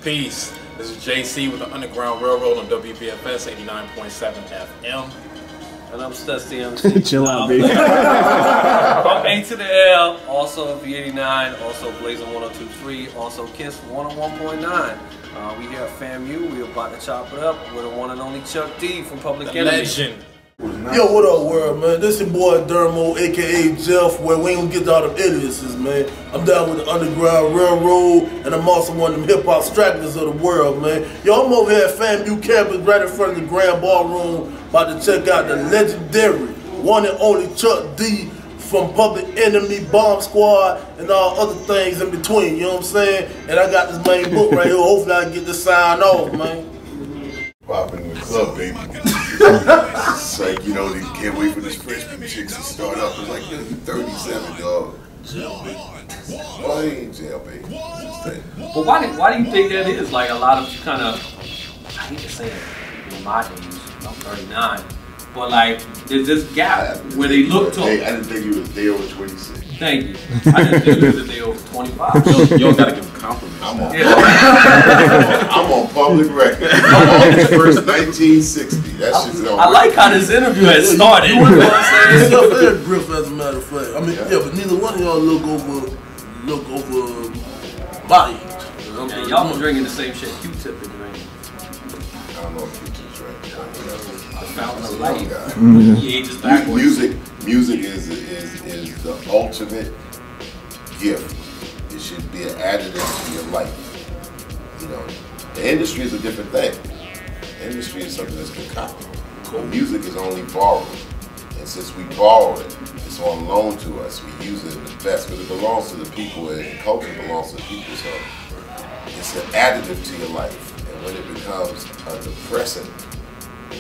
Peace. This is J.See with the Underground Railroad on WBFS 89.7 FM. And I'm Stess The Emcee. Chill out, baby. From A to the L, also V89, also Blazing 102.3, also Kiss 101.9. We here at FAMU. We're about to chop it up with the one and only Chuck D from Public Enemy. Legend. Yo, what up, world, man? This your boy Dermo, aka Jeff, where we ain't gonna get all them aliases, man. I'm down with the Underground Railroad, and I'm also one of them hip-hop stragglers of the world, man. Yo, I'm over here at FAMU campus, right in front of the Grand Ballroom, about to check out the legendary, one and only Chuck D from Public Enemy, Bomb Squad, and all other things in between, you know what I'm saying? And I got this main book right here, hopefully I can get this sign off, man. Popping in the club, baby. It's like, you know, they can't wait for this freshman chicks to start up. It's like, yo, you 37, dog. Well, I ain't jail, baby. But why do you think that is? Like, a lot of kind of, I hate to say it, in my days, I'm 39, but like, there's this gap where they look to. I didn't think you was a day over 26. Thank you. I didn't think you was a day over 25. You don't gotta give him compliments. I'm on public record. I'm on August 1st, 1960. That shit's on. I like how this interview has started. You know what I'm saying? It's not very brief, as a matter of fact. I mean, yeah, but neither one of y'all look over my age. Yeah, y'all been drinking the same shit Q-Tip been drinking. I don't know if you just right. The fountain of life. He ages backwards. Music is the ultimate gift. It should be an additive to your life. You know, the industry is a different thing. The industry is something that's concocted. But music is only borrowed. And since we borrow it, it's on loan to us. We use it in the best because it belongs to the people and culture belongs to the people. So it's an additive to your life. And when it becomes a depressant,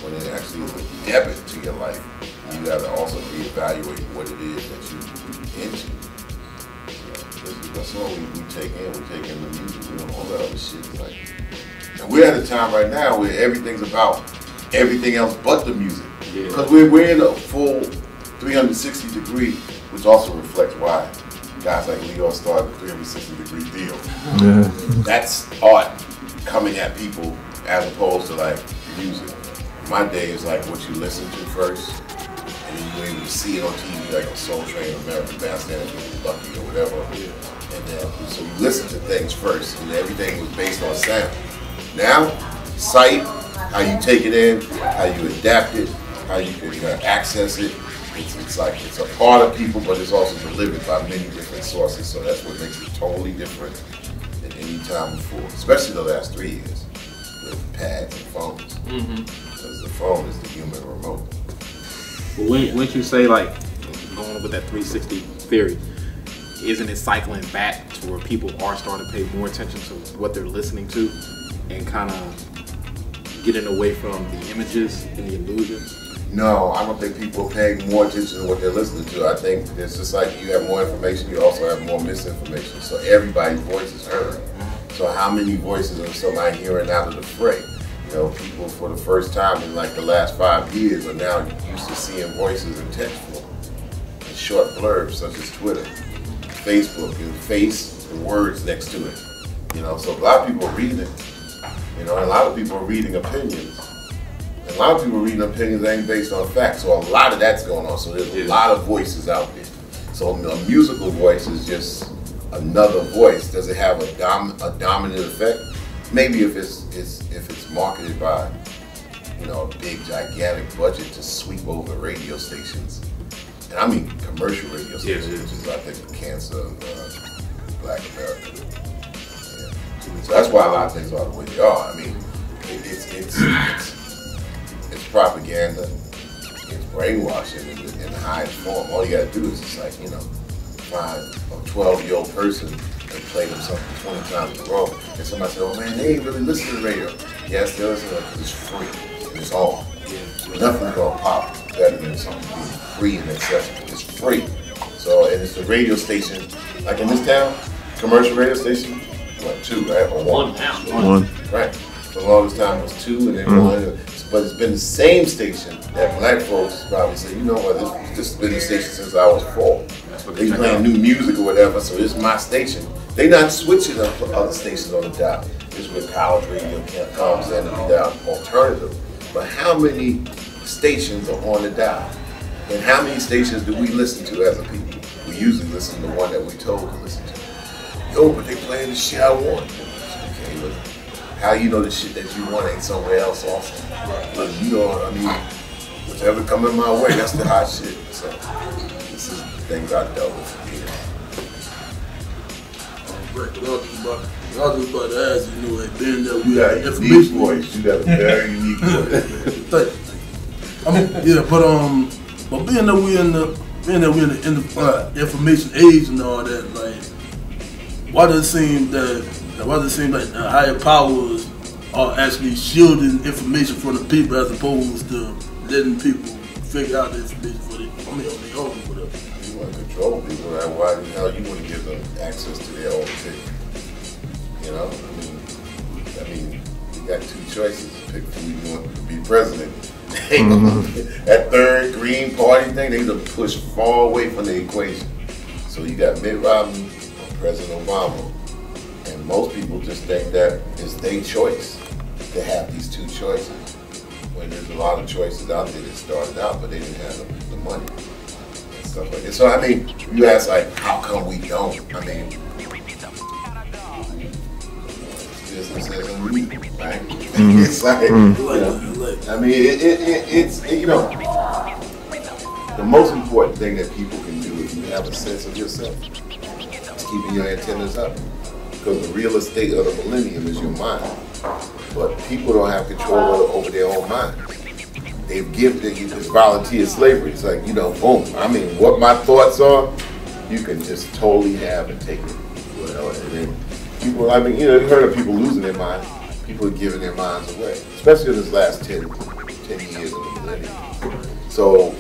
when it actually is a debit to your life, you got to also reevaluate what it is that you're into. That's all we take in. We take in the music. We don't all that other shit. Like, and we're at a time right now where everything's about everything else but the music. Because we're in a full 360 degree, which also reflects why guys like Leo started a 360 degree deal. That's art coming at people as opposed to like music. My day is like what you listen to first, and then you're able to see it on TV, like on Soul Train, American Bandstand, Lucky, or whatever. And then, so you listen to things first, and everything was based on sound. Now, sight, how you take it in, how you adapt it, how you can access it. It's like it's a part of people, but it's also delivered by many different sources. So that's what makes it totally different than any time before, especially the last 3 years with pads and phones. Because the phone is the human remote. But wouldn't you say, like, going with that 360 theory, isn't it cycling back to where people are starting to pay more attention to what they're listening to and kind of getting away from the images and the illusions? No, I don't think people are paying more attention to what they're listening to. I think it's just like you have more information, you also have more misinformation. So everybody's voice is heard. So how many voices are somebody hearing out of the fray? You know, people for the first time in like the last 5 years are now used to seeing voices in text form, in short blurbs such as Twitter, Facebook, and face and words next to it. You know, so a lot of people are reading it. You know, and a lot of people are reading opinions. And a lot of people are reading opinions that ain't based on facts. So a lot of that's going on. So there's a lot of voices out there. So a musical voice is just another voice. Does it have a dominant effect? Maybe if it's marketed by, you know, a big gigantic budget to sweep over radio stations, and I mean commercial radio stations, which is I think the cancer of Black America. Yeah. So that's why a lot of things are the way they are. I mean, it's propaganda, it's brainwashing in the highest form. All you got to do is just like, you know, find a 12-year-old person and play them something 20 times in a row, and somebody said, "Oh man, they ain't really listening to the radio." Yes, they're listening because it's free and it's on. Nothing's gonna pop better than something being free and accessible. It's free. So, and it's a radio station, like in this town, commercial radio station, what, 2, right? Or 1 now. 1. Right. For the longest time it was 2 and then 1. But it's been the same station that black folks probably say, you know what, this has been the station since I was 4. They playing new music or whatever, so this is my station. They not switching up for other stations on the dial. is where college radio comes in to be the alternative. But how many stations are on the dial? And how many stations do we listen to as a people? We usually listen to the one that we told to listen to. Yo, but they playing the shit I want. Okay, but how you know the shit that you want ain't somewhere else also? But you know, I mean, whatever coming my way, that's the hot shit. So this is the things I dealt with. I was just about to ask, you know, like being that we You got a have unique information. voice. You got a very unique voice. Thank you. I mean, yeah, but being that we're in the information age and all that, like, why does it seem like the higher powers are actually shielding information from the people as opposed to letting people figure out the information for them? I mean, on their own, whatever. You want to control people, right? Why the hell you want to give them access to their own thing? You know, I mean, you got two choices. Pick who you want to be president. That third Green Party thing, they either push far away from the equation. So you got Mitt Romney or President Obama, and most people just think that it's their choice to have these two choices. When there's a lot of choices out there that started out, but they didn't have the money and stuff like that. So I mean, you ask like, how come we don't? I mean, business isn't we, right? It's like, you know, I mean, it's you know, the most important thing that people can do is you have a sense of yourself. It's keeping your antennas up. Because the real estate of the millennium is your mind. But people don't have control over their own mind. They've given this volunteer slavery. It's like, you know, boom. I mean, what my thoughts are, you can just totally have and take it. You know, and then people, I mean, you know, you've heard of people losing their mind. People are giving their minds away, especially in this last 10 years of the millennium. So,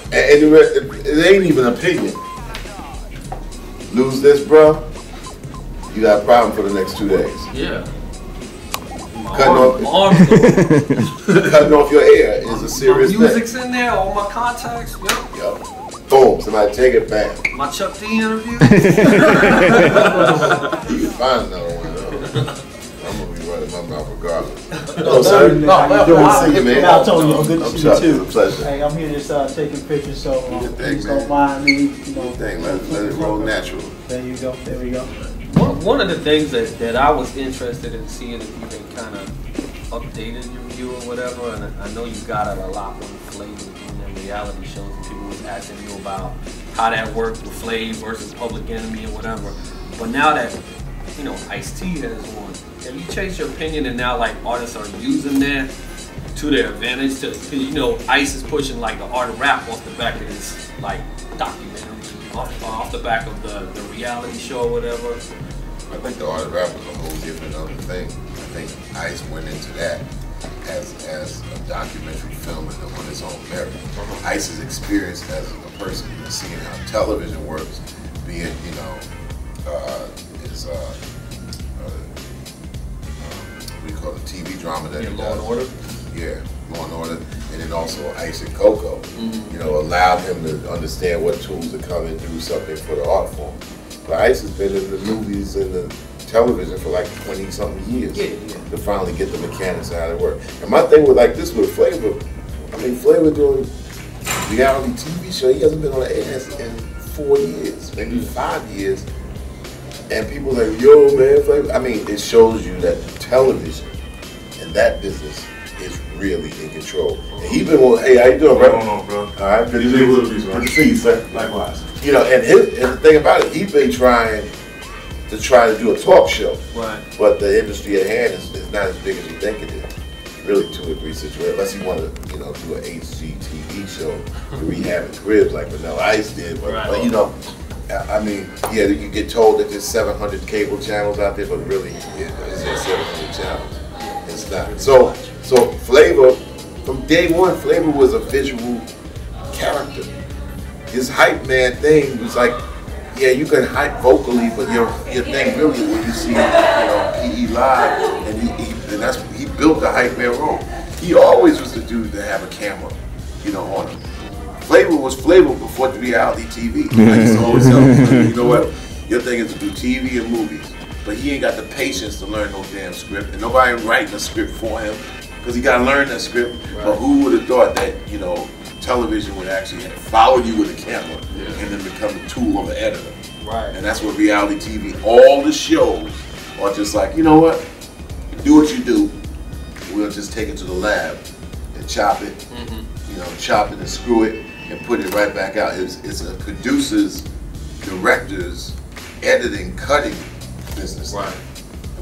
and it ain't even opinion. Lose this, bro, you got a problem for the next 2 days. Yeah. Cutting off your hair is a serious thing. Music's in there, all my contacts. Yep. Yep. Boom, somebody take it back. My Chuck D interview. You can find another one. I'm gonna be running my mouth regardless. No, sir. No, How you doing? good to see you, man. Now, Tony, good to see you Chuck. too. It's a pleasure. Hey, I'm here just taking pictures, so please man. don't mind me. You know, Thing, let it roll natural. There you go. There we go. One of the things that I was interested in seeing if you can kind of updated your view or whatever, and I know you got it a lot with Flav doing them reality shows, and people was asking you about how that worked with Flav versus Public Enemy or whatever. But now that, you know, Ice-T has won, have you changed your opinion and now like artists are using that to their advantage? Because, you know, Ice is pushing like the art of rap off the back of his like documentary, off the back of the reality show or whatever. I think the art of rap was a whole different other thing. I think Ice went into that as a documentary film and on its own merit. Ice's experience as a person, seeing how television works, being, you know, his what do you call it, TV drama that he Law and does. Order? Yeah, Law and Order, and then also Ice and Coco, you know, allowed him to understand what tools to come and do something for the art form. But Ice has been in the movies and the television for like 20-something years to finally get the mechanics of how they work. And my thing with like this with Flavor, I mean, Flavor doing reality TV show, he hasn't been on the air in 4 years, maybe 5 years. And people are like, yo, man, Flavor. I mean, it shows you that television and that business is really in control. And he been on, hey, how you doing, bro? What's going on, bro? All right, good to see you, sir. Likewise. You know, and the thing about it, he's been trying to do a talk show. Right. But the industry at hand is not as big as you think it is. Really 2 or 3 situations, unless you want to, you know, do an HGTV show to rehab cribs like Vanilla Ice did. But you know, I mean, yeah, you get told that there's 700 cable channels out there, but really, is there 700 channels? It's not. So Flavor, from day one, Flavor was a visual character. His hype man thing was like, yeah, you can hype vocally, but your thing really is when you see, you know, PE Live, and he built the hype man role. He always was the dude to have a camera, you know, on him. Flavor was Flavor before the reality TV. I used to always tell him, you know what, your thing is to do TV and movies. but he ain't got the patience to learn no damn script, and nobody writing a script for him because he got to learn that script. Right. But who would have thought that, you know, television would actually follow you with a camera and then become a tool of an editor? Right. And that's what reality TV, all the shows are just like, you know what? Do what you do. We'll just take it to the lab and chop it, you know, chop it and screw it and put it right back out. It's a producer's, director's, editing, cutting business. Right.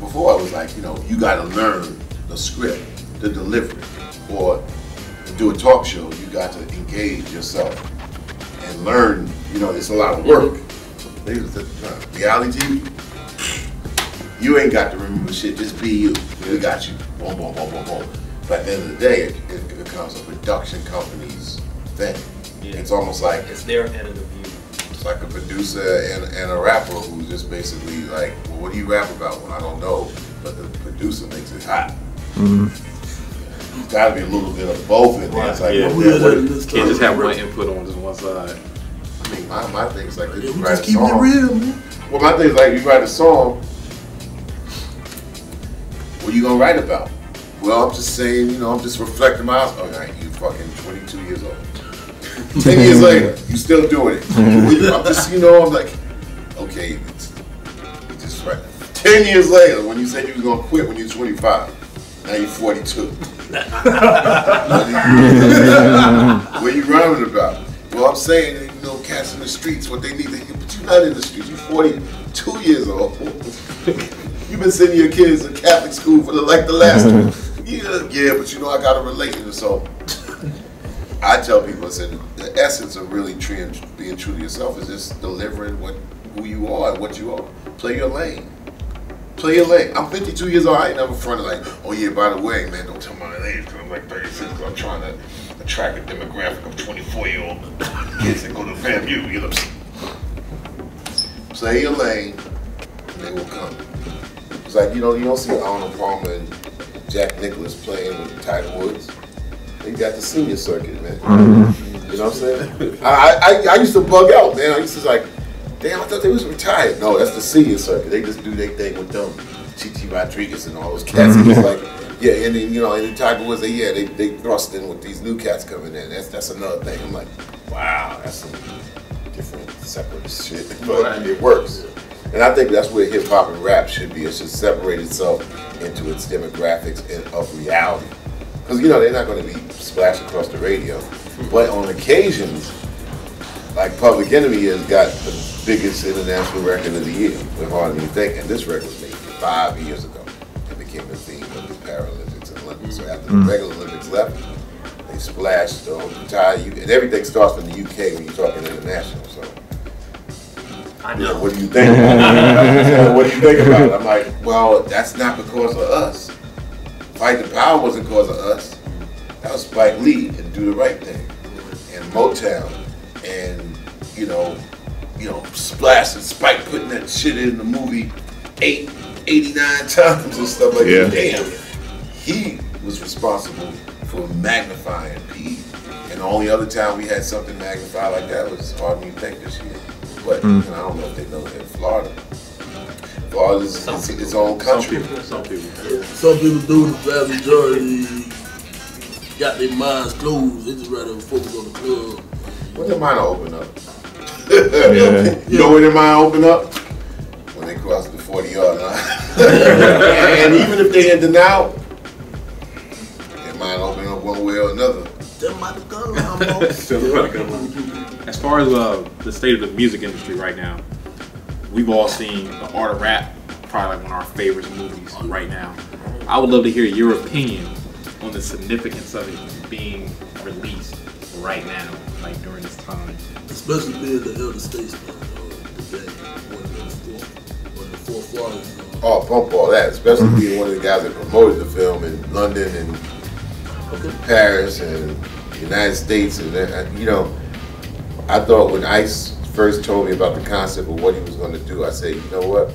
Before it was like, you know, you got to learn the script, the delivery, or to do a talk show, you got to engage yourself and learn. You know, it's a lot of work. Reality TV, you ain't got to remember shit. Just be you. We got you. Boom, boom, boom, boom, boom. But at the end of the day, it becomes a production company's thing. Yeah. It's almost like it's their end of the view. It's like a producer and a rapper who's just basically like, well, what do you rap about? Well, I don't know, but the producer makes it hot. There's got to be a little bit of both in there. It's like, can't just have one input on just one side. I mean, my thing is like, Yeah, you we write just a keep it song. real, man. Well, my thing is like, you write a song, what are you gonna write about? Well, I'm just saying, you know, I'm just reflecting my house. All right, you fucking 22 years old. 10 years later, you still doing it. I'm just, you know, I'm like, okay, it's just right. 10 years later, when you said you was gonna quit when you were 25, now you're 42. What you rhyming about? Well, I'm saying, you know, cats in the streets, what they need to hear, but you're not in the streets. You're 42 years old. You've been sending your kids to Catholic school for the last yeah, but you know, I gotta relate to it. So I tell people, I said, the essence of really being true to yourself is just delivering who you are and what you are. Play your lane. Play your lane. I'm 52 years old. I ain't never fronted like, oh yeah, by the way, man, don't tell my age because I'm like 36 because I'm trying to attract a demographic of 24-year-old kids that go to FAMU. You know what I'm saying? Play your lane and they will come. It's like, you know, you don't see Arnold Palmer and Jack Nicklaus playing with Tiger Woods. They got the senior circuit, man. You know what I'm saying? I used to bug out, man. I used to like, damn, I thought they was retired. No, that's the senior circuit. They just do their thing with them. Chichi Rodriguez and all those cats. It's like, yeah, and then, you know, and then Tiger Woods, they thrust in with these new cats coming in. That's another thing. I'm like, wow, that's some different, separate shit. But it works. And I think that's where hip hop and rap should be. It should separate itself into its demographics of reality. Because, you know, they're not going to be splashed across the radio. But on occasions, like Public Enemy has got the biggest international record of the year with Hard Me Think. And this record was made 5 years ago. It became the theme of the Paralympics and Olympics. So after the regular Olympics left, they splashed the whole entire UK. And everything starts from the UK when you're talking international. So, I know. What do you think? What do you think about it? I'm like, well, that's not because of us. Fight the Power wasn't because of us. That was Spike Lee and Do the Right Thing and Motown and you know, Splash and Spike putting that shit in the movie 89 times and stuff like that. Damn, he was responsible for magnifying PE. And the only other time we had something magnified like that was Hard Me Think this year. But and I don't know if they know that in Florida. Florida's its own country. Some people. Some people do, the vast majority got their minds closed. They just rather focus on the club. When their mind open up. You know when their mind open up? When they cross the 40-yard line. And even if they're in denial, their mind open up one way or another. As far as the state of the music industry right now, we've all seen The Art of Rap, probably like one of our favorite movies right now. I would love to hear your opinion on the significance of it being released right now, like during this time. Especially being the elder statesman today, one of the four fathers. Oh, pump all that, especially being one of the guys that promoted the film in London and Paris and the United States. And you know, I thought when Ice first told me about the concept of what he was going to do, I said, you know what,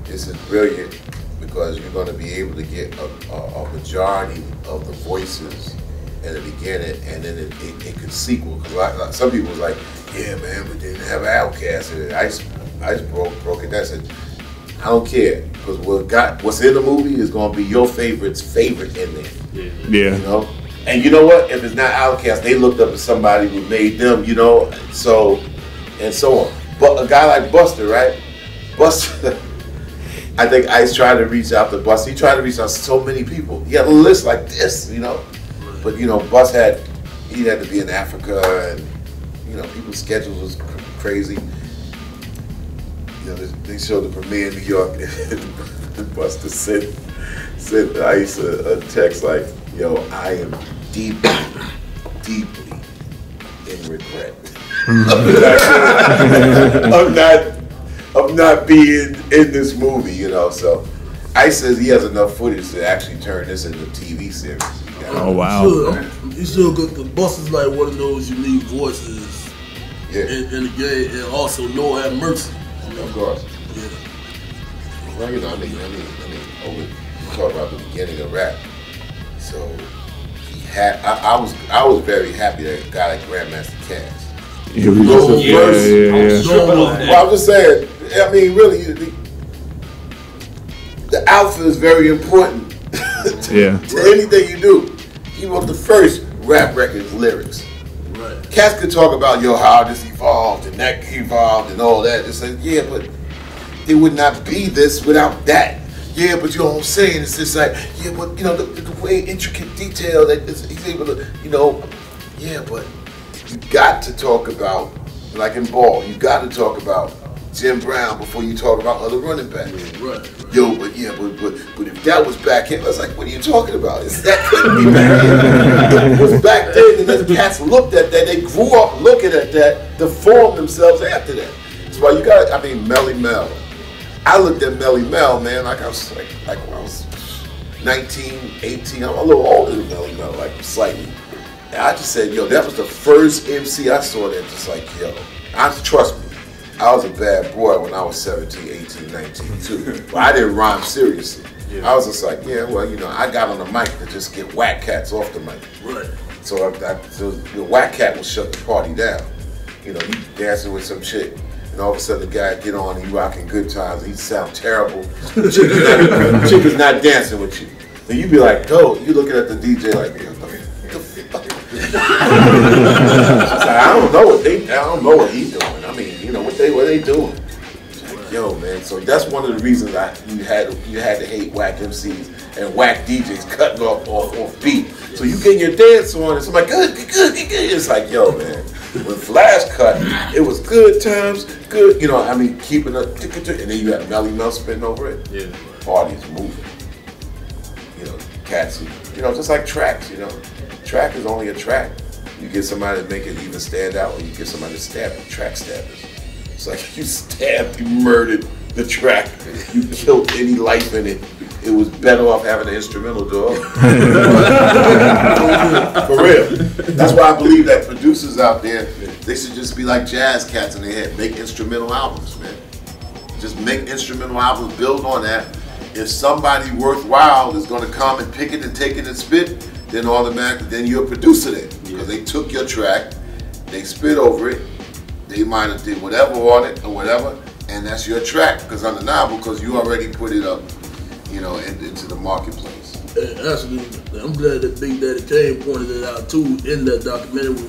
this is brilliant because you're going to be able to get a majority of the voices in the beginning, and then it could sequel. Because some people was like, yeah, man, but they didn't have Outkast. And Ice broke it down. I said, I don't care, because what's in the movie is gonna be your favorite's favorite in there. Yeah. You know? And you know what? If it's not Outkast, they looked up to somebody who made them, you know, so on. But a guy like Buster, right? Buster, I think Ice tried to reach out to Buster. He tried to reach out to so many people. He had a list like this, you know. But you know, Bus had to be in Africa, and you know, people's schedules was crazy. You know, they showed the premiere in New York, and Buster sent Ice a text like, "Yo, I am deeply in regret of not being in this movie," you know. So Ice says he has enough footage to actually turn this into a TV series. Oh wow! He's still good because Buster's like one of those unique voices in the game, and also Lord have mercy. Of course. Yeah. Well, you know, I mean, over talk about the beginning of rap. So he had. I was very happy that a guy like Grandmaster Cass. Yeah. Well, I'm just saying. I mean, really, the outfit is very important to anything you do. He wrote the first rap record's lyrics. Right. Cass could talk about how this evolved and that evolved and all that. It's like, yeah, but it would not be this without that. Yeah, but you know what I'm saying? It's just like, yeah, but you know, the way intricate detail that he's able to, you know, yeah, but you got to talk about, like in ball, you got to talk about Jim Brown before you talk about other running backs. Right. Yo, but if that was back then, I was like, what are you talking about? That couldn't be back then. It was back then, and then cats looked at that, they grew up looking at that, to form themselves after that. That's why you got, I mean, Melly Mel. I looked at Melly Mel, man, like I was like when I was 19, 18, I'm a little older than Melly Mel, like slightly. And I just said, yo, that was the first MC I saw that just like, yo, trust me. I was a bad boy when I was 17, 18, 19 too. But I didn't rhyme seriously. Yeah. I was just like, yeah, well, you know, I got on the mic to just get whack cats off the mic. Right. So the whack cat will shut the party down. You know, you dancing with some chick, and all of a sudden the guy get on, he rocking Good Times, he sound terrible. The chick is not dancing with you. Then you be like, oh, you looking at the DJ like, what the fuck? I don't know what he's doing. I mean, you know, what they doing? Like, yo, man. So that's one of the reasons you had to hate whack MCs and whack DJs cutting off beat. So you get your dance on, and somebody good. It's like, yo, man. When Flash cut, it was Good Times, good. You know, I mean, keeping up, and then you had Melly Mel spinning over it. Yeah. Parties moving. You know, cats. You know, just like tracks. You know, track is only a track. You get somebody to make it even stand out, or you get somebody to stab it. Track stabbers. It's like you stabbed, you murdered the track, you killed any life in it. It was better off having an instrumental, dog. For real. That's why I believe that producers out there, they should just be like jazz cats in their head. Make instrumental albums, man. Just make instrumental albums, build on that. If somebody worthwhile is going to come and pick it and take it and spit, then automatically, then you're a producer then. Because they took your track, they spit over it, they might have did whatever on it or whatever, and that's your track. Because undeniable, because you already put it up, you know, into the marketplace. Absolutely. I'm glad that Big Daddy Kane pointed it out too in that documentary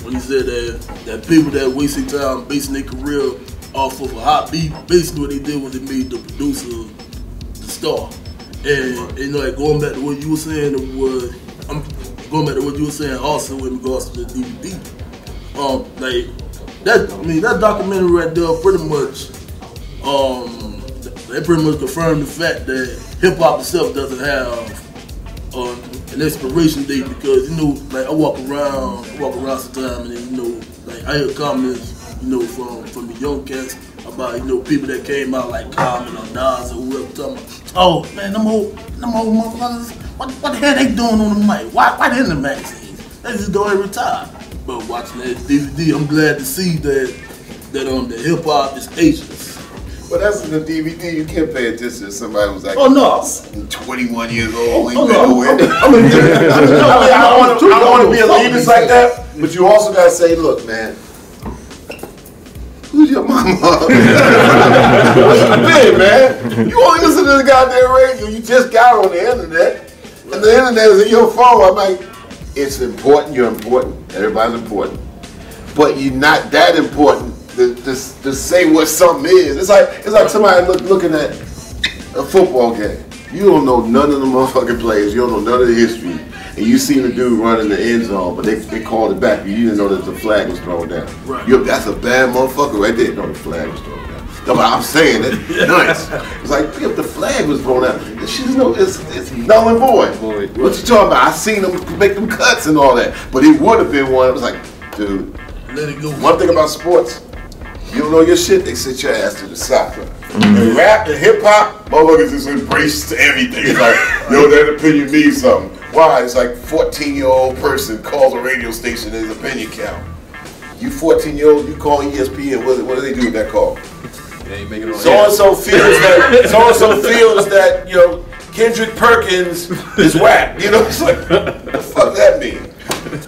when he said that people that wasting time basing their career off of a hot beat, basically what they did was they made the producer the star. And you know, like going back to what you were saying, I'm going back to what you were saying also in regards to the DVD. Like that, I mean, that documentary right there pretty much, they pretty much confirmed the fact that hip hop itself doesn't have an expiration date, because you know, like I walk around sometimes, and then, you know, like I hear comments, you know, from the young cats about, you know, people that came out like Common or Nas or whoever talking about, oh man, them old motherfuckers, what the hell they doing on the mic? Why they in the magazines? They just go every time. But watching that DVD, I'm glad to see that the hip hop is ageless. Well, that's in the DVD. You can't pay attention to somebody who's like 21 years old. I don't want to be elitist like that, but you also got to say, look, man, who's your mama? What's the big, man? man. You only listen to the goddamn radio. You just got on the internet. And the internet is in your phone. I'm like, it's important. You're important. Everybody's important. But you're not that important to say what something is. It's like somebody looking at a football game. You don't know none of the motherfucking players. You don't know none of the history. And you seen the dude running the end zone, but they called it back. You didn't know that the flag was thrown down. Right. That's a bad motherfucker right there. No, the flag was thrown down. No, but I'm saying it. Nice. It's like, if the flag was thrown down, it's null and void. What you talking about? I seen them make them cuts and all that. But it would have been one. I was like, dude, let it go. One thing about sports, you don't know your shit, they sit your ass to the side. And rap and hip hop, motherfuckers just embrace everything. It's like, yo, that opinion means something. Why? It's like 14-year-old person calls a radio station and his opinion count. You 14-year-old, you call ESPN, what do they do with that call? So-and-so feels that, you know, Kendrick Perkins is whack. You know, it's like, what the fuck that mean?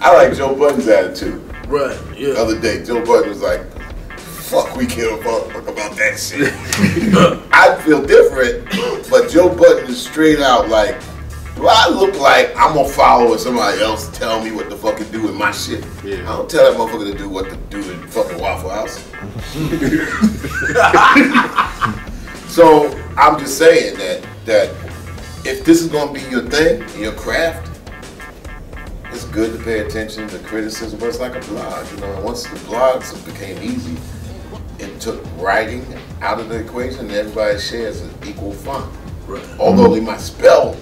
I like Joe Budden's attitude. Right, yeah. The other day, Joe Budden was like, fuck, we care about that shit. I feel different, but Joe Budden is straight out like, do I look like I'm gonna follow what somebody else tell me what the fuck to do with my shit? Yeah. I don't tell that motherfucker to do what to do in fucking Waffle House. So I'm just saying that if this is gonna be your thing, your craft, it's good to pay attention to criticism, but it's like a blog, you know. Once the blogs became easy, it took writing out of the equation, and everybody shares an equal font. Right. Although they might spell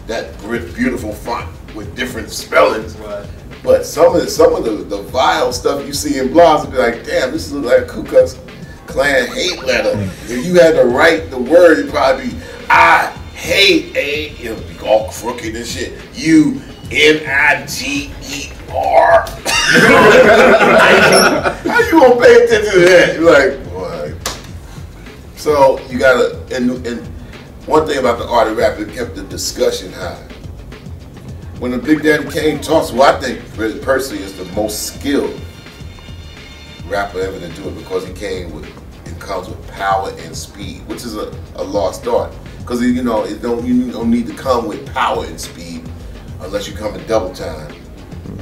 that beautiful font with different spellings, right. But some of the vile stuff you see in blogs would be like, damn, this looks like a Ku Klux Klan hate letter. If you had to write the word, it'd probably be, I hate it'll be all crooked and shit. UNIGER. How you gonna pay attention to that? You're like, what? So you gotta, and one thing about the art of rap, it kept the discussion high. When the Big Daddy Kane talks, who I think personally is the most skilled rapper ever to do it, because it comes with power and speed, which is a lost art. Because you don't need to come with power and speed unless you come in double time,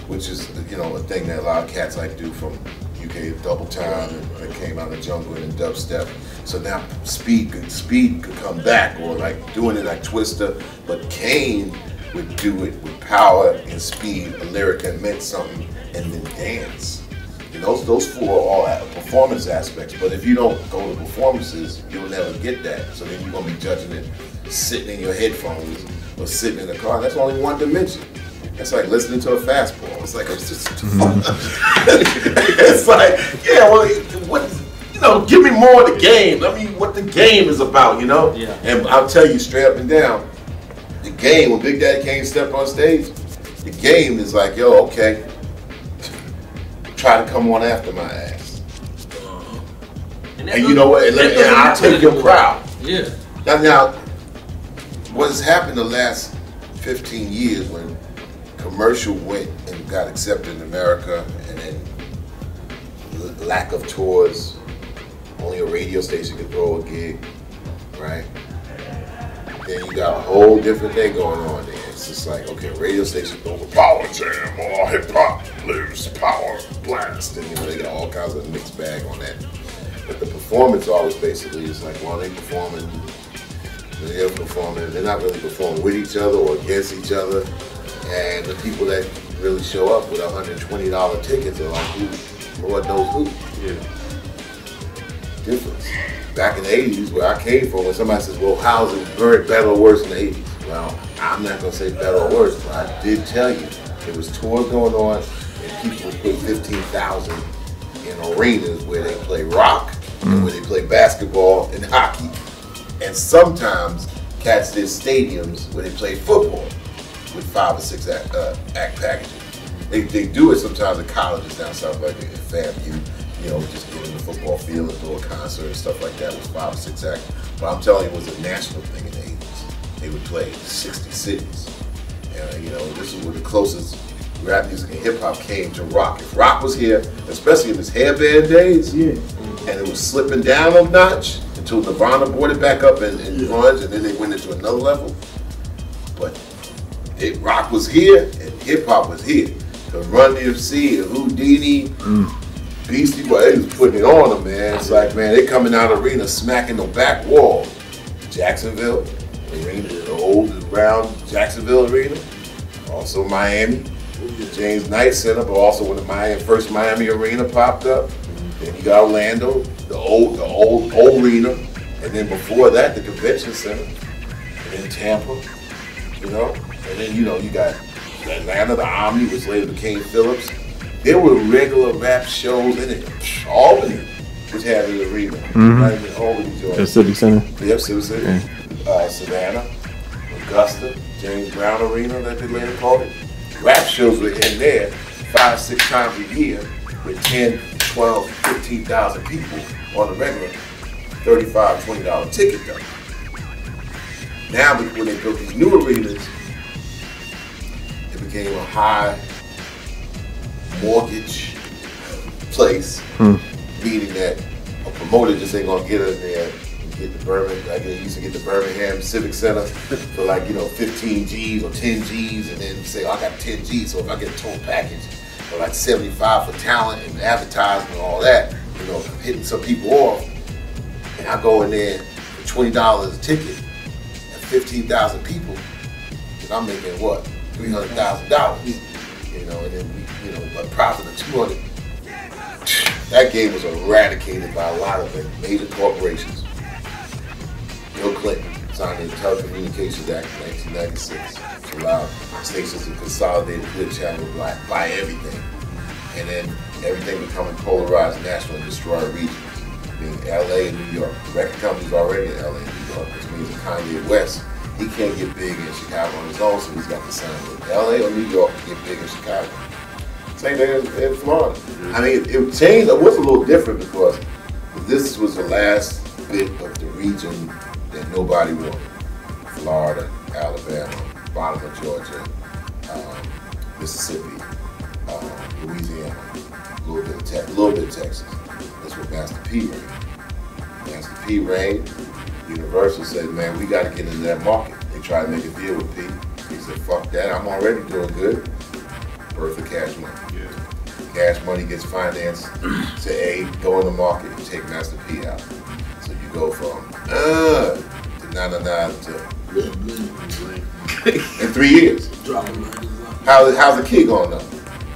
which is a thing that a lot of cats like do from UK double time that came out of the jungle and dubstep. So now speed could come back, or like doing it like Twista, but Kane would do it with power and speed, a lyric that meant something, and then dance. And those four are all performance aspects, but if you don't go to performances, you'll never get that. So then you're gonna be judging it sitting in your headphones or sitting in the car. That's only one dimension. That's like listening to a fastball. It's like, it's just it's like, yeah, well, what, give me more of the game. I mean, what the game is about, Yeah. And I'll tell you straight up and down, the game, when Big Daddy Kane stepped on stage, the game is like, yo, okay, try to come on after my ass. And you know what? And I'll take your crowd. Yeah. Now, what has happened the last 15 years when commercial went and got accepted in America, and then lack of tours, only a radio station could throw a gig, right? Then you got a whole different thing going on there. It's just like, okay, radio station throw the power jam, all hip hop lives power blast, and they got all kinds of mixed bag on that. But the performance always basically is like, while they performing, they're not really performing with each other or against each other. And the people that really show up with $120 tickets are like, who, Lord knows who. Yeah. Difference. Back in the 80s, where I came from, when somebody says, well, how's it better or worse in the 80s? Well, I'm not going to say better or worse, but I did tell you, there was tours going on, and people would put 15,000 in arenas where they play rock, and where they play basketball and hockey. And sometimes cats did stadiums where they played football with 5 or 6 act packages. They do it sometimes at colleges down south, like at FAMU, just get in the football field and do a concert and stuff like that with 5 or 6 acts. But I'm telling you, it was a national thing in the 80s. They would play 60 cities. And this is where the closest rap music and hip hop came to rock. If rock was here, especially in his hairband days, and it was slipping down a notch, until Nirvana brought it back up and grunge, and then they went into another level. But rock was here and hip hop was here. The Run DMC and Houdini, Beastie Boys, they was putting it on them, man. It's like, man, they coming out of the arena smacking the back wall. Jacksonville arena, the old brown Jacksonville arena. Also Miami, James Knight Center, but also when the first Miami arena popped up. Then you got Orlando, the old arena, and then before that the convention center, and then Tampa, you know, and then you got Atlanta, the Omni, which later became Phillips. There were regular rap shows in it. Albany, which had an arena, right in Albany, Georgia. The Civic Center. Yep, Civic Center. Savannah, Augusta, James Brown Arena, that they later called it. Rap shows were in there 5-6 times a year with 10, 12, 15,000 people on a regular $35, $20 ticket though. Now when they built these new arenas, it became a high mortgage place, meaning that a promoter just ain't gonna get us there and get the Birmingham, like they used to get the Birmingham Civic Center for like, 15 G's or 10 G's, and then say, oh, I got 10 G's, so if I get a total package for like 75 for talent and advertising and all that, hitting some people off, and I go in there for $20 a ticket and 15,000 people, and I'm making what? $300,000. And then a profit of 200. That game was eradicated by a lot of major corporations. Bill Clinton signed the Telecommunications Act in 1996 to allow stations to consolidate a good channel to buy everything. And then everything becoming polarized national and destroy regions. Being LA and New York. The record company's already in LA and New York, which means that Kanye West, he can't get big in Chicago on his own, so he's got to sign with LA or New York to get big in Chicago. Same thing in Florida. I mean, it changed. It was a little different because this was the last bit of the region that nobody wanted. Florida, Alabama, bottom of Georgia, Mississippi, Louisiana, a little bit of Texas. That's what Master P reigned. Master P reigned. Universal said, man, we got to get into that market. They tried to make a deal with P. He said, fuck that, I'm already doing good. Birth of Cash Money. Yeah. Cash Money gets financed to A, go in the market and take Master P out. So you go from to 99 to in 3 years. How's the kid going though?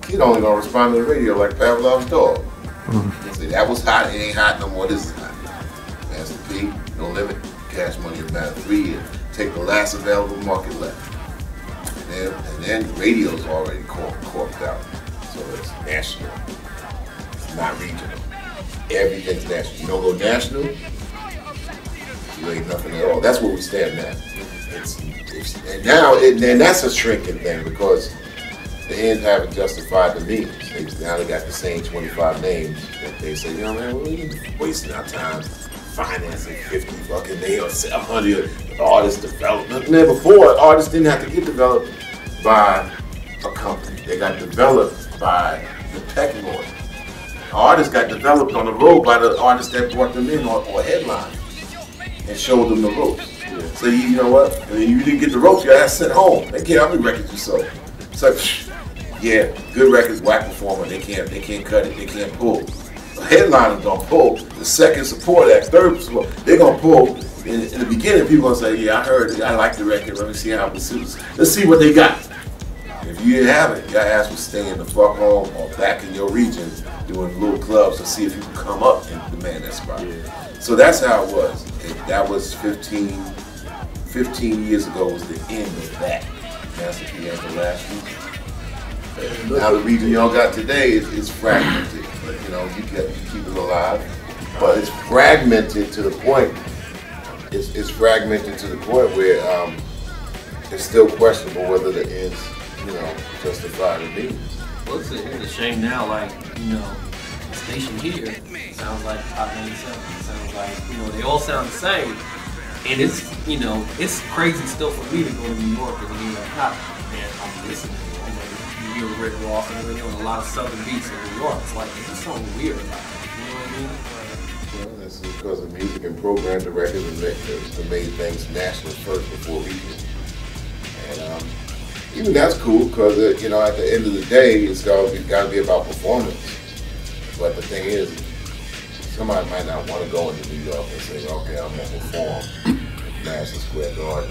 Kid only gonna respond to the radio like Pavlov's dog. Say that was hot, it ain't hot no more, this is hot. Master P, no limit, Cash Money in about 3 years. Take the last available market left. And then radio's already corked out. So it's national. It's not regional. Everything's national. You don't go national, you ain't nothing at all. That's where we stand now. And that's a shrinking thing because the ends haven't justified the means. Now they got the same 25 names that they say, man, we're wasting our time financing 50 fucking names, 100 artist development. Man, before, artists didn't have to get developed by a company. They got developed by the pecking order. Artists got developed on the road by the artists that brought them in or headline and showed them the ropes. Yeah. So you know what? I mean, you didn't get the ropes, your ass sent home. They care how many records you sold. It's like, yeah, good records, whack performer. They can't cut it. They can't pull. The headliners don't pull. The second support act, third support, they're gonna pull. In the beginning, people gonna say, yeah, I heard it. I like the record. Let me see how it suits. Let's see what they got. If you didn't have it, your ass was staying the fuck home or back in your region doing little clubs to see if you could come up and demand that spot. Yeah. So that's how it was. That was 15 years ago was the end of that. Master P had the last week. Now the region y'all got today is fragmented. But, you keep it alive. But it's fragmented to the point. It's fragmented to the point where it's still questionable whether the ends, justify the means. Well, it's a shame now, the station here sounds like Hot 97. Sounds like, they all sound the same. And it's crazy still for me to go to New York and hear like Hot. Man, I'm listening. You hear Rick Ross and a lot of Southern beats in New York. It's like, there's something weird about it. You know what I mean? This is because of music and program directors that made things national first before regional. And even that's cool because you know, at the end of the day, it's got to be about performance. But the thing is, somebody might not want to go into New York and say, okay, I'm gonna perform at Madison Square Garden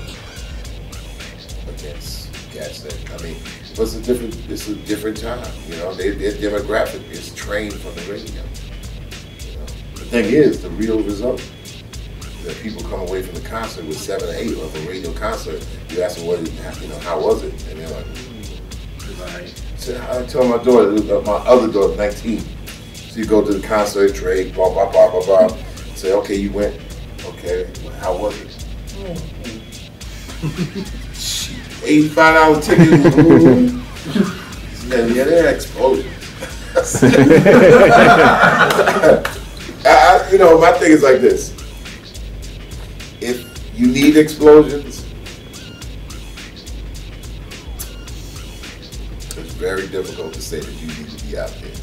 against cats that, I mean, but it's a different time. You know, their demographic is trained from the radio. You know? The thing is, the real result that people come away from the concert with 7 or 8 of a radio concert. You ask them how was it, and they're like, so I tell my daughter, my other daughter, 19. So you go to the concert, Drake, blah blah blah blah blah. Say, okay, you went. Okay, how was it? $85 ticket. Man, yeah, they're explosions. You know, my thing is like this. If you need explosions, it's very difficult to say that you need to be out there.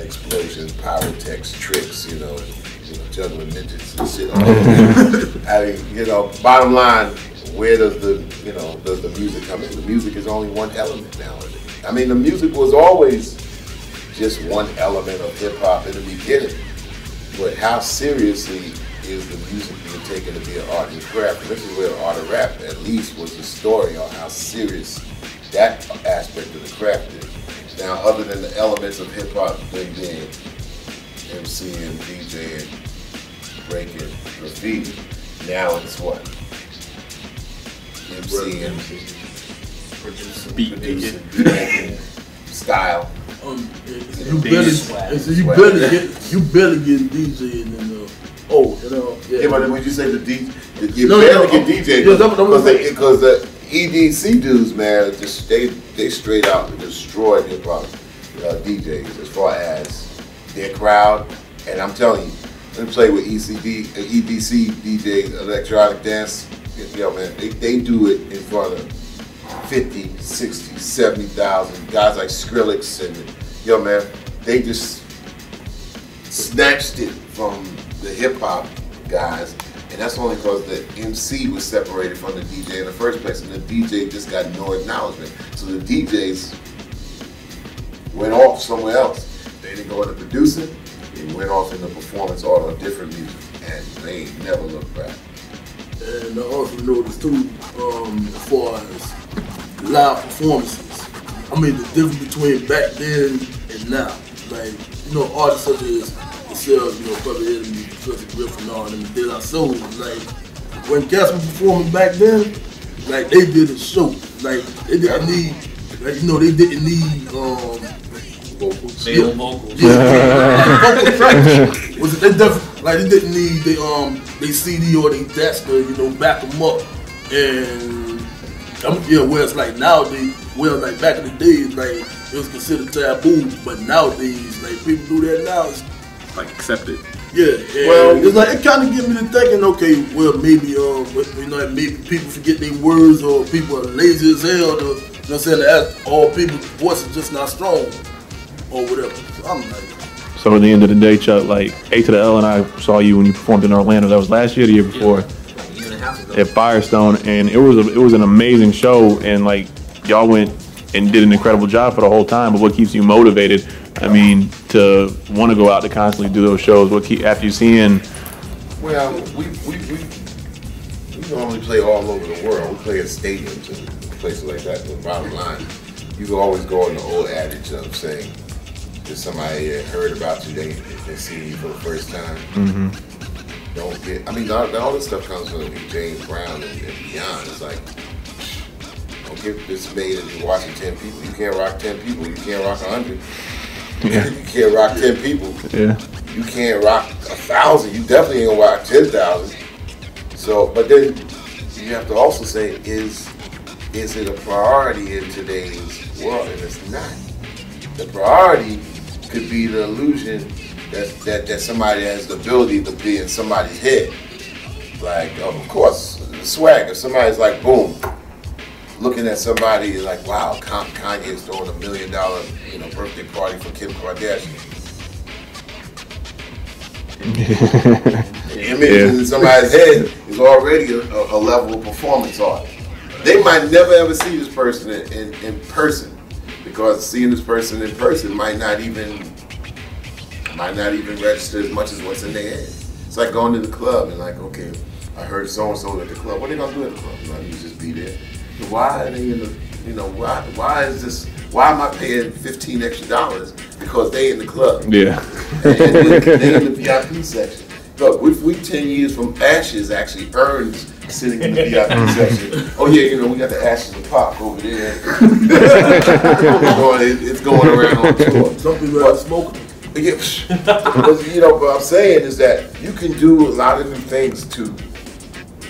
Explosions, pyrotechs, tricks, you know, juggling midgets and shit. I mean, you know, bottom line, where does the music come in? The music is only one element nowadays. I mean, the music was always just one element of hip hop in the beginning, but how seriously is the music being taken to be an art and craft? And this is where the art of rap, at least, was the story on how serious that aspect of the craft is. Now, other than the elements of hip hop being MCing, DJing, breaking, graffiti, now it's what? MCing, producing, making, style. You better get DJing than Yeah, but would you say the DJ? You better get DJing because the EDC dudes, man, just they straight out destroyed hip hop DJs as far as their crowd. And I'm telling you, let me play with EDC DJs, electronic dance. Yo, man, they do it in front of 50, 60, 70,000 guys like Skrillex and yo, man, they just snatched it from the hip hop guys. And that's only because the MC was separated from the DJ in the first place, and the DJ just got no acknowledgement. So the DJs went off somewhere else. They didn't go into producing, they went off into performance art on different music, and they ain't never looked back. And I also noticed too, as far as live performances, I mean the difference between back then and now. Like, you know, artists such as yourself, you know, probably Enemy, Professor Griffin, and them De La Soul. Like, when cats were performing back then, like they did a show. Like they didn't need, like, you know, they didn't need vocals. Yeah. Vocals. Yeah. Vocal tracks. Was it they definitely like they didn't need they CD or they desk to, you know, back them up. And yeah, where it's like nowadays, well, like back in the days, like it was considered taboo, but nowadays, like people do that now. It's like accepted. Yeah, well, it's like it kind of get me to thinking. Okay, well, maybe you know, maybe people forget their words, or people are lazy as hell. To, you know what I'm saying? All people's voices just not strong, or whatever. So I'm like. So at the end of the day, Chuck, like A to the L and I saw you when you performed in Orlando. That was last year, or the year before, at Firestone, and it was an amazing show. And like y'all went and did an incredible job for the whole time. But what keeps you motivated? I mean, to want to go out to constantly do those shows. After you seeing? Well, we normally play all over the world. We play at stadiums and places like that. But bottom line, you can always go on the old adage of saying, if somebody heard about you, they see you for the first time. Mm-hmm. Don't get. I mean, all this stuff comes from James Brown and beyond. It's like, don't get dismayed if you're watching 10 people. You can't rock 10 people. You can't rock 100. Yeah. You can't rock 10 people. Yeah. You can't rock 1,000. You definitely ain't gonna rock 10,000. So, but then you have to also say, is it a priority in today's world? And it's not. The priority could be the illusion that somebody has the ability to be in somebody's head. Like, of course, the swag. If somebody's like, boom, looking at somebody like, wow, Kanye's throwing $1 million, birthday party for Kim Kardashian. The image in somebody's head is already a level of performance art. They might never ever see this person in person, because seeing this person in person might not even register as much as what's in their head. It's like going to the club and like, okay, I heard so and so at the club. What are they gonna do at the club? You know, you just be there. Why are they in the? You know, why is this? Why am I paying $15 extra? Because they in the club. Yeah. And they in the VIP section. Look, we 10 years from Ashes actually earned sitting in the VIP section. Oh yeah, you know, we got the Ashes of Pop over there. It's going around on tour. Some people are smoking. Yeah, but, you know, what I'm saying is that you can do a lot of new things to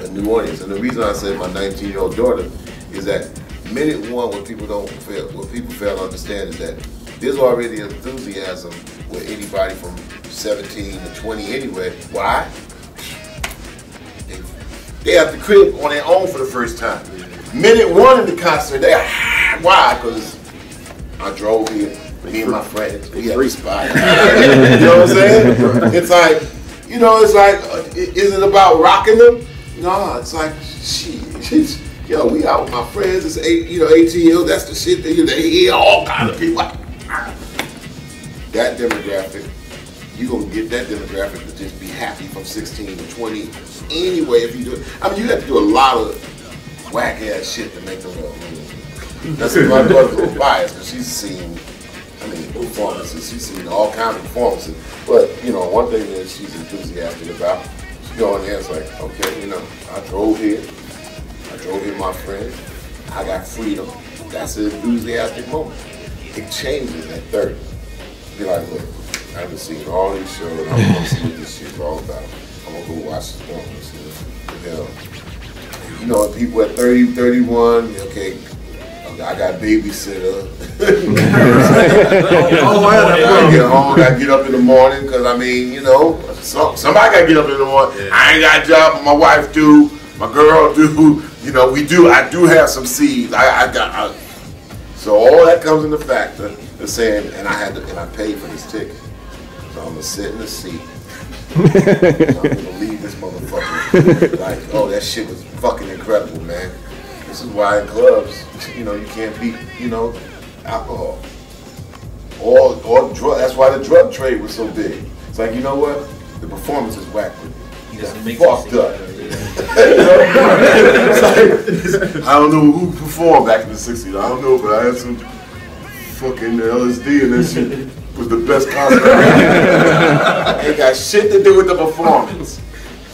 a new audience. And the reason I said my 19-year-old daughter is that minute one, what people fail to understand is that there's already enthusiasm with anybody from 17 to 20 anyway. Why? They at the crib on their own for the first time. Minute one in the concert, why? Because I drove here, me and my friends, we had a spot. You know what I'm saying? It's like, you know, it's like, is it about rocking them? No, it's like, shit. Yo, we out with my friends. It's 18 that's the shit that they hear all kind of people. That demographic, you gonna get that demographic to just be happy from 16 to 20 anyway. If you do it, I mean, you have to do a lot of whack ass shit to make them go. That's why my daughter's a little biased because she's seen, performances. She's seen all kinds of performances. But you know, one thing that she's enthusiastic about, she go in there, it's like, okay, you know, I drove here with my friend, I got freedom. That's an enthusiastic moment. It changes at 30. Be like, look, I've been seeing all these shows, I'm gonna see what this shit's all about. I'm gonna go watch this film and see what the hell. You know, people at 30, 31, okay, I got a babysitter. I get home, I get up in the morning, because I mean, you know, somebody got to get up in the morning. Yeah. I ain't got a job, but my wife do, my girl do, you know, I do have some seeds. So all that comes into factor, the saying, and I paid for this ticket. So I'm going to sit in the seat. So I'm going to leave this motherfucker. Like, oh, that shit was fucking incredible, man. This is why in clubs, you know, you can't beat, you know, alcohol. Or drug. That's why the drug trade was so big. It's like, you know what? The performance is whack. He doesn't make fucked up. I don't know who performed back in the 60s. I don't know, but I had some fucking LSD and that shit was the best concert. It got shit to do with the performance.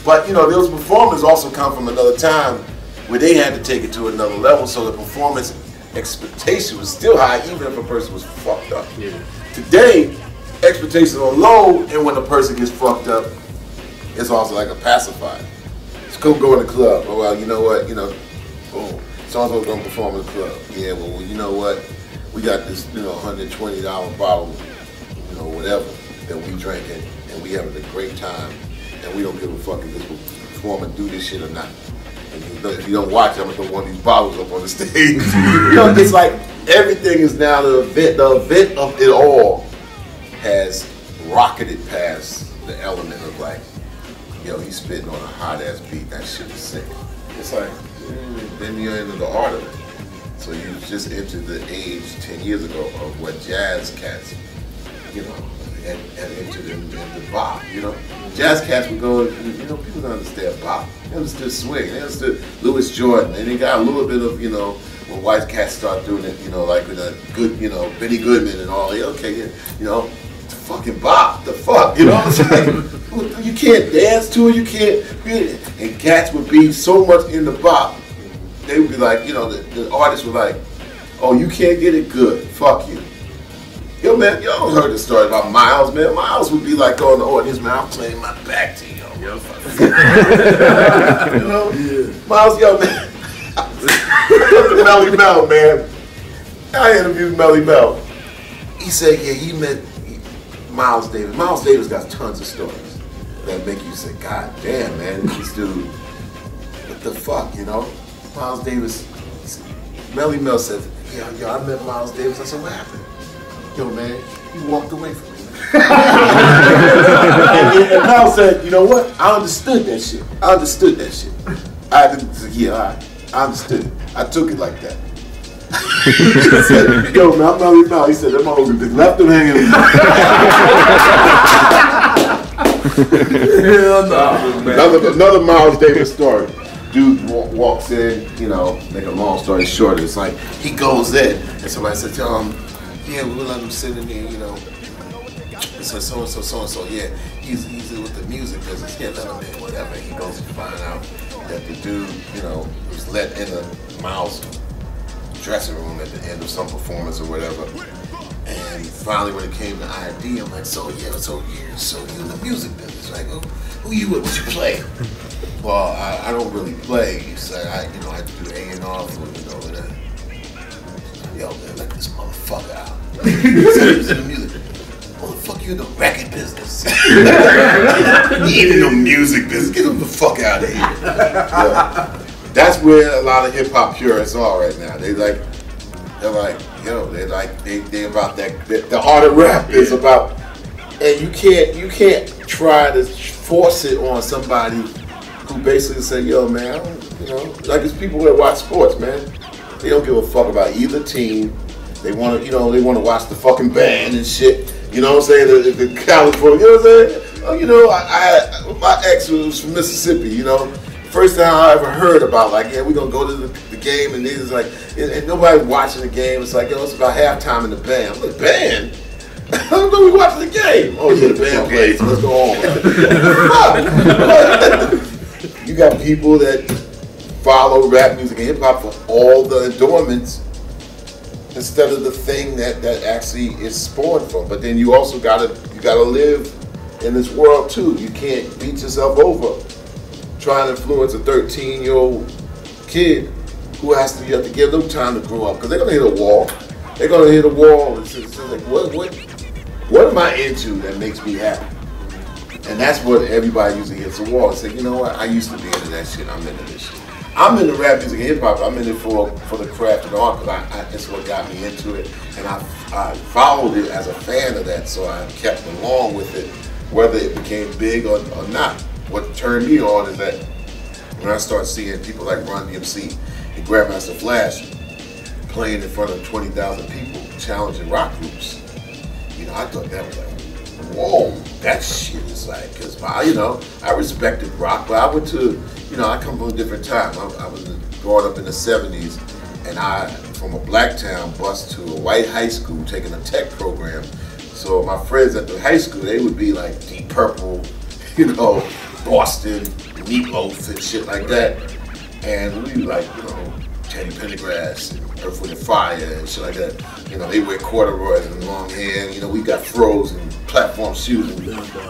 But, you know, those performers also come from another time where they had to take it to another level, so the performance expectation was still high, even if a person was fucked up. Yeah. Today, expectations are low, and when a person gets fucked up, it's also like a pacifier. Let's go in the club. Oh, well, you know what? You know, boom. So-and-so's gonna perform in the club. Yeah, well, you know what? We got this, you know, $120 bottle, you know, whatever, that we drinking, and we having a great time, and we don't give a fuck if this performer do this shit or not. If you don't watch, I'm gonna throw one of these bottles up on the stage. You know, it's like everything is now the event of it all has rocketed past the element of like, yo, he's spitting on a hot ass beat, that shit is sick. It's like, then you're into the art of it. So you just entered the age 10 years ago of what jazz cats, you know, had entered into bop, you know. Jazz cats would go, you know, people don't understand bop. They understood swing, they understood Louis Jordan, and they got a little bit of, you know, when white cats start doing it, you know, like with a good, you know, Benny Goodman and all, okay, you know, it's fucking bop, the fuck, you know what I'm saying? You can't dance to it, you can't, and cats would be so much in the bop, they would be like, you know, the artists were like, oh, you can't get it, good, fuck you. Yo, man, y'all heard the story about Miles, man. Miles would be like going to the audience, man, I'm playing my back to you. You know? Yeah. Miles, yo, man. Melly Mel, man. I interviewed Melly Mel. He said, yeah, he met Miles Davis. Miles Davis got tons of stories that make you say, God damn, man, this dude, what the fuck, you know? Miles Davis, Melly Mel said, yo, I met Miles Davis. I said, what happened? Yo, man, he walked away from me. And Mal said, you know what? I understood that shit. I understood that shit. I understood it. I took it like that. He said, yo, man, I'm not even Mal. He said, that motherfucker just left him hanging. Hell no. Another Miles Davis story. Dude walks in, you know, make a long story short, it's like he goes in and somebody said, yeah, we'll let him sit in there, you know. So so, yeah, he's with the music business, yeah, let him in, whatever. He goes to find out that the dude, you know, was let in the Miles dressing room at the end of some performance or whatever. And finally, when it came to ID, I'm like, so you in the music business, right? Who you with? What you play? Well, I don't really play. He said, I do A&R for, you know, yo, man, let this motherfucker out. He said he was in the music. Motherfucker, you in the record business. He ain't in the music business. Get him the fuck out of here. Yeah. That's where a lot of hip hop purists are right now. They're like, yo, they about that. The art of rap is about, and you can't try to force it on somebody who basically say, yo, man, you know, like it's people that watch sports, man. They don't give a fuck about either team. They want to, you know, watch the fucking band and shit. You know what I'm saying? The college football, you know what I'm saying? Oh, you know, my ex was from Mississippi, you know. First time I ever heard about, like, yeah, we're going to go to the game, and it's like, and nobody's watching the game. It's like, yo, it's about halftime in the band. I'm like, band? I don't know, we watching the game. Oh, yeah, the band plays, so let's go on. You got people that follow rap music and hip-hop for all the adornments instead of the thing that actually is spawned from. But then you also gotta live in this world too. You can't beat yourself over trying to influence a 13-year-old kid who you have to give them time to grow up, because they're gonna hit a wall. They're gonna hit a wall and it's like, what am I into that makes me happy? And that's what everybody usually hits a wall and say, you know what, I used to be into that shit, I'm into this shit. I'm into rap music and hip hop. I'm in it for the craft and art, because it's what got me into it, and I followed it as a fan of that, so I kept along with it, whether it became big or not. What turned me on is that when I started seeing people like Run DMC and Grandmaster Flash playing in front of 20,000 people, challenging rock groups, you know, I thought that was like, whoa, that shit is like, because I respected rock, but I went to, you know, I come from a different time. I was growing up in the 70s, and I, from a black town, bused to a white high school taking a tech program. So my friends at the high school, they would be like Deep Purple, you know, Boston, Meatloaf and shit like that. And we like, you know, Teddy Pendergrass and Earth, Wind & Fire and shit like that. You know, they wear corduroys and long hair, and, you know, we got fros and platform shoes,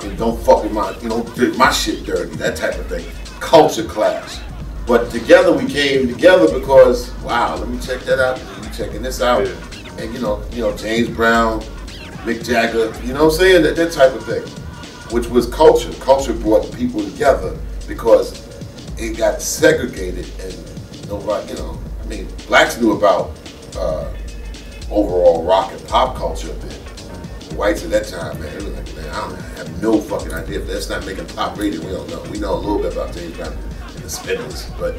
and don't fuck with my, you know, my shit dirty, that type of thing. Culture clash. But together we came together because, wow, let me check that out, and you checking this out. Yeah. And you know, James Brown, Mick Jagger, you know what I'm saying? That type of thing. Which was culture. Culture brought people together because it got segregated, and nobody, you know, I mean, blacks knew about overall rock and pop culture a bit. The whites at that time, man, it was like, man, I have no fucking idea. If that's not making pop radio, we don't know. We know a little bit about James Brown and the Spinners, but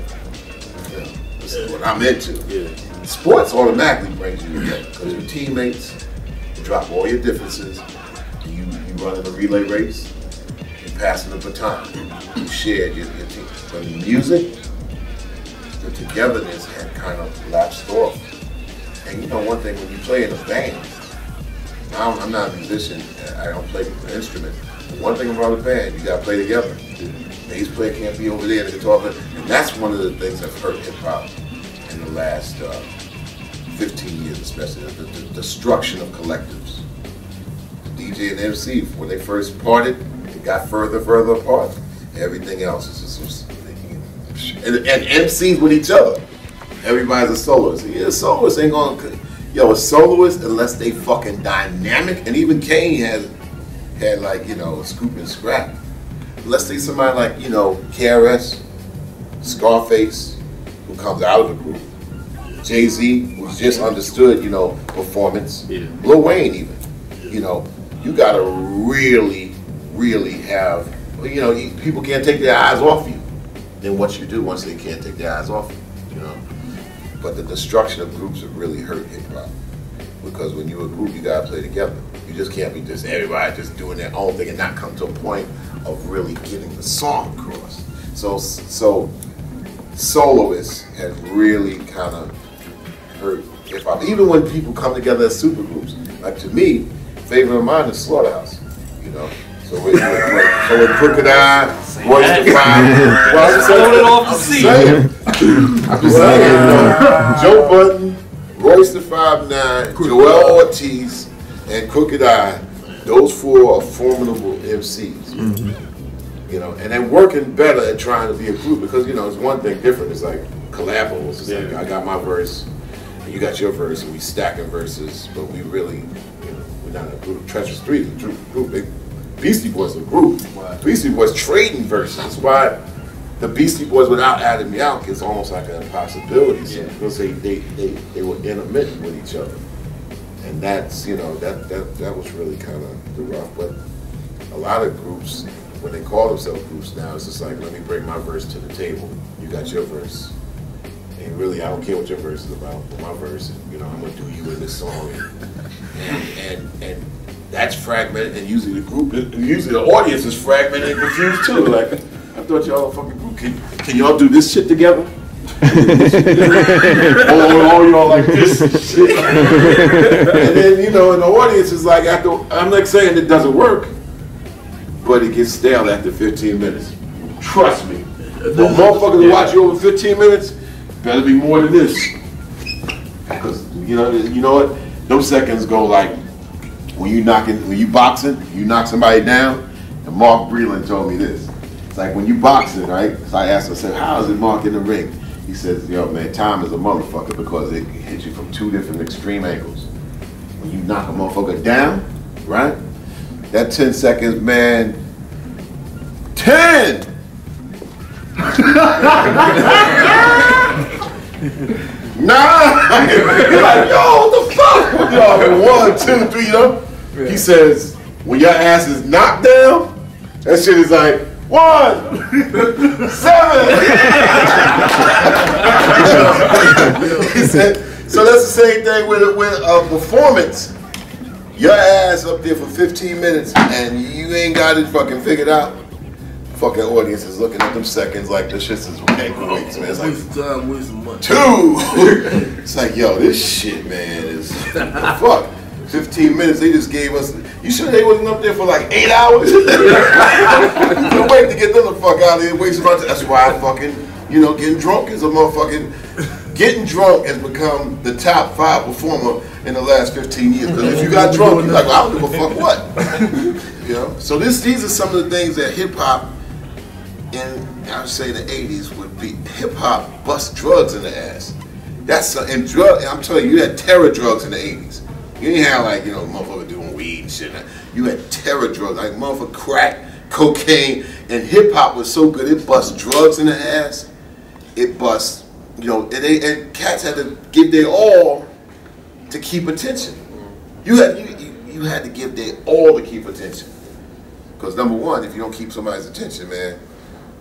you know, this is what I'm into. Yeah. Sports automatically brings you together because your teammates, you drop all your differences, you run in a relay race, you're passing the baton, you share your team. But in music, the togetherness had kind of lapsed off. And you know one thing, when you play in a band, I'm not a musician, I don't play an instrument. But one thing about a band, you gotta play together. The bass player can't be over there, the guitar player, and that's one of the things that's hurt hip hop in the last 15 years especially, the destruction of collectives. The DJ and MC, when they first parted, it got further apart. Everything else is just, and MCs with each other. Everybody's a soloist. Yeah, a soloist ain't gonna, yo, a soloist, unless they fucking dynamic, and even Kane had like, you know, scoop and scrap. Let's say somebody like, you know, KRS, Scarface, who comes out of the group, J.See, who's just understood, you know, performance, Lil Wayne even, you know, you gotta really really have, you know, people can't take their eyes off you. Then what you do once they can't take their eyes off you, you know. But the destruction of groups have really hurt hip hop, because when you're a group, you gotta play together. You just can't be just everybody just doing their own thing and not come to a point of really getting the song across. So soloists have really kind of hurt hip hop. Even when people come together as super groups, like to me, favorite of mine is Slaughterhouse. You know. So with Crooked Eye, Royce the Five, I'm just saying, you know, Joe Budden, Royce the 5'9", Joel Ortiz, and Crooked Eye, those four are formidable MCs. You know, and they're working better at trying to be a group, because, you know, it's one thing different. It's like collaborables. It's like I got my verse, and you got your verse, and we stacking verses, but we really, you know, we're not a group. Treacherous 3 is a true group. Beastie Boys are a group. Beastie Boys trading verses. That's why the Beastie Boys without Adam Yauch is almost like an impossibility. So because they were intermittent with each other, and that's, you know, that was really kind of the rough. But a lot of groups, when they call themselves groups now, it's just like, let me bring my verse to the table. You got your verse, and really I don't care what your verse is about. But my verse, you know, I'm gonna do you in this song, and that's fragmented, and usually the audience is fragmented and confused too. Like, I thought y'all a fucking group. Can y'all do this shit together? Or y'all like this shit? And then, you know, and the audience is like, I'm not saying it doesn't work, but it gets stale after 15 minutes. Trust me. For a motherfucker to watch you over 15 minutes, better be more than this. Because, you know what? Those seconds go like, when you boxing, you knock somebody down, and Mark Breland told me this. It's like when you boxing, right? So I asked him, I said, how is it Mark in the ring? He says, yo man, time is a motherfucker, because it hits you from two different extreme angles. When you knock a motherfucker down, right? That 10 seconds, man, 10! 9! You're like, yo, what the fuck? Y'all 1, 2, 3, you know? Yeah. He says, when your ass is knocked down, that shit is like 1, 7. He said, so that's the same thing with a performance. Your ass up there for 15 minutes and you ain't got it fucking figured out. Fucking audience is looking at them seconds like this shit is ankle weights, man. It's like waste time, waste money. 2. It's like, yo, this shit, man, is fuck. 15 minutes, they just gave us. You sure they wasn't up there for like 8 hours? You couldn't wait to get them the fuck out of here, waste my time. That's why I fucking, you know, getting drunk is a motherfucking. Getting drunk has become the top 5 performer in the last 15 years. Because if you got drunk, you're like, well, I don't give a fuck what. You know? So these are some of the things that hip hop in, I would say, the 80s would be. Hip hop bust drugs in the ass. That's and I'm telling you, you had terror drugs in the 80s. You didn't have like, you know, motherfucker doing weed and shit. You had terror drugs, like motherfucker crack, cocaine, and hip hop was so good it bust drugs in the ass. It bust, you know, and cats had to give their all to keep attention. You had to give their all to keep attention. Because number one, if you don't keep somebody's attention, man,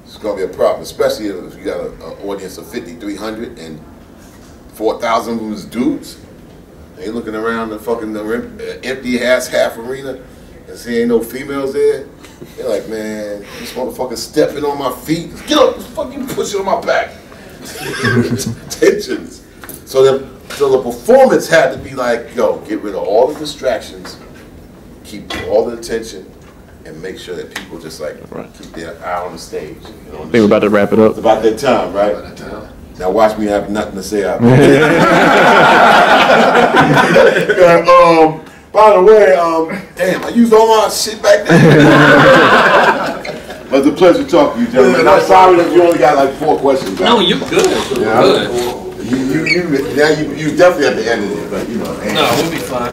it's gonna be a problem. Especially if you got an audience of 5,300 and 4,000 of them is dudes. They looking around the fucking empty ass half arena and see ain't no females there. They're like, man, this motherfucker stepping on my feet. Get up, fucking push it on my back. Tensions. So the performance had to be like, yo, get rid of all the distractions, keep all the attention, and make sure that people just like keep their eye on the stage. You know, I think we're about to wrap it up. It's about that time, right? About that time. Now watch me have nothing to say out there. By the way, damn, I used all my shit back there. But it's a pleasure talking to you, gentlemen. And I'm sorry that you only got like 4 questions. No, you're good. Yeah, you definitely at the end of it, but you know. No, we'll be fine.